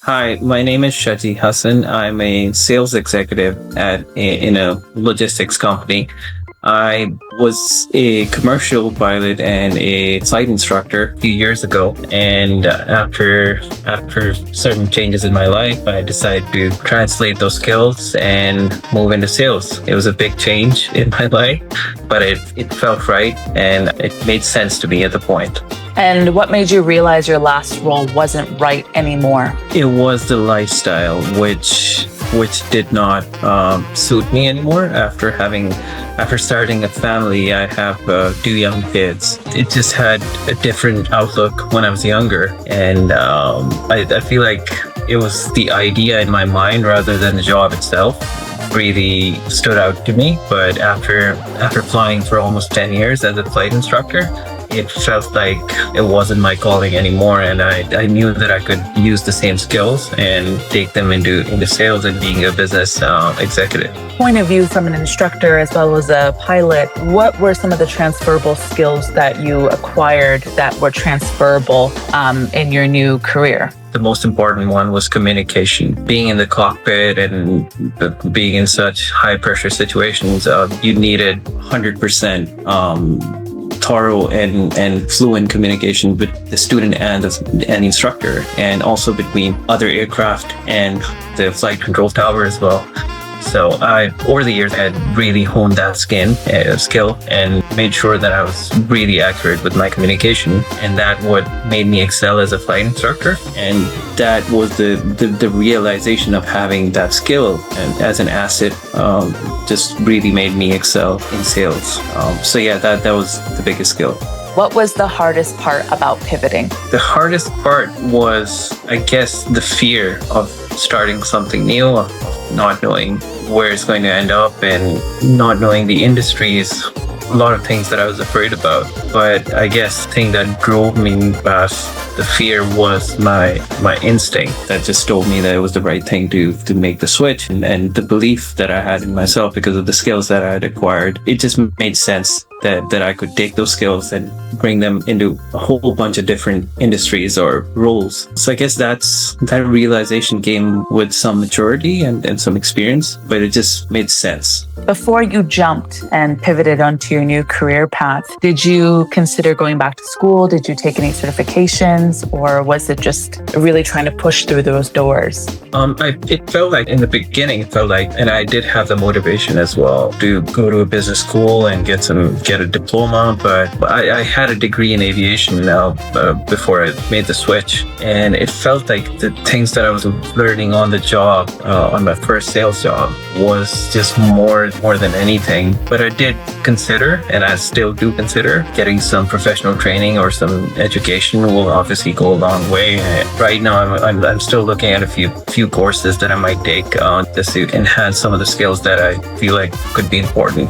Hi, my name is Shaji Hassan. I'm a sales executive in a logistics company. I was a commercial pilot and a flight instructor a few years ago, and after certain changes in my life, I decided to translate those skills and move into sales. It was a big change in my life, but it felt right and it made sense to me at the point. And what made you realize your last role wasn't right anymore? It was the lifestyle which did not suit me anymore. After starting a family, I have two young kids. It just had a different outlook when I was younger, and I feel like it was the idea in my mind rather than the job itself really stood out to me. But after flying for almost 10 years as a flight instructor, it felt like it wasn't my calling anymore, and I knew that I could use the same skills and take them into sales and being a business executive. Point of view from an instructor as well as a pilot, what were some of the transferable skills that you acquired that were transferable in your new career? The most important one was communication. Being in the cockpit and being in such high pressure situations, you needed 100% thorough and fluent communication with the student and the instructor, and also between other aircraft and the flight control tower as well. So over the years, I had really honed that skill and made sure that I was really accurate with my communication. And that what made me excel as a flight instructor. And that was the realization of having that skill and as an asset just really made me excel in sales. So yeah, that was the biggest skill. What was the hardest part about pivoting? The hardest part was, I guess, the fear of starting something new, of not knowing where it's going to end up and not knowing the industries. A lot of things that I was afraid about. But I guess the thing that drove me past the fear was my instinct that just told me that it was the right thing to make the switch, and the belief that I had in myself because of the skills that I had acquired. It just made sense that I could take those skills and bring them into a whole bunch of different industries or roles. So I guess that realization came with some maturity and some experience, but it just made sense. Before you jumped and pivoted onto your new career path, did you consider going back to school? Did you take any certifications, or was it just really trying to push through those doors? It felt like in the beginning, and I did have the motivation as well to go to a business school and get a diploma, but I had a degree in aviation now before I made the switch, and it felt like the things that I was learning on the job, on my first sales job, was just more than anything. But I did consider, and I still do consider, getting some professional training or some education will obviously go a long way. Right now, I'm still looking at a few courses that I might take just to enhance some of the skills that I feel like could be important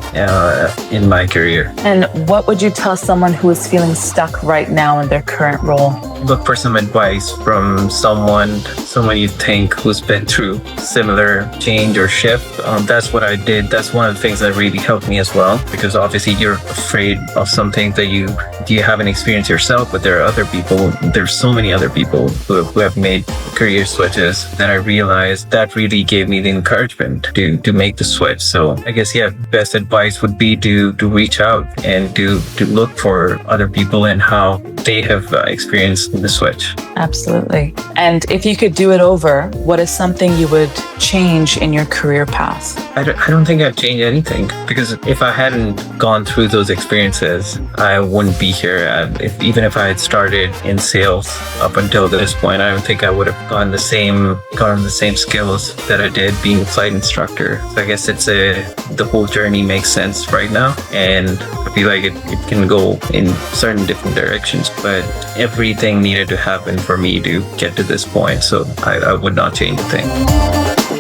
in my career. And what would you tell someone who is feeling stuck right now in their current role? Look for some advice from someone you think who's been through similar change or shift. That's what I did. That's one of the things that really helped me as well, because obviously you're afraid of something that you haven't experienced yourself, but there's so many other people who have made career switches that I realized that really gave me the encouragement to make the switch. So I guess, yeah, best advice would be to reach out and to look for other people and how they have experienced the switch. Absolutely. And if you could do it over, what is something you would change in your career path? I don't think I'd change anything, because if I hadn't gone through those experiences, I wouldn't be here. Even if I had started in sales up until this point, I don't think I would have gotten the same skills that I did being a flight instructor. So I guess the whole journey makes sense right now, and I feel like it can go in certain different directions, but everything needed to happen for me to get to this point, so I would not change a thing.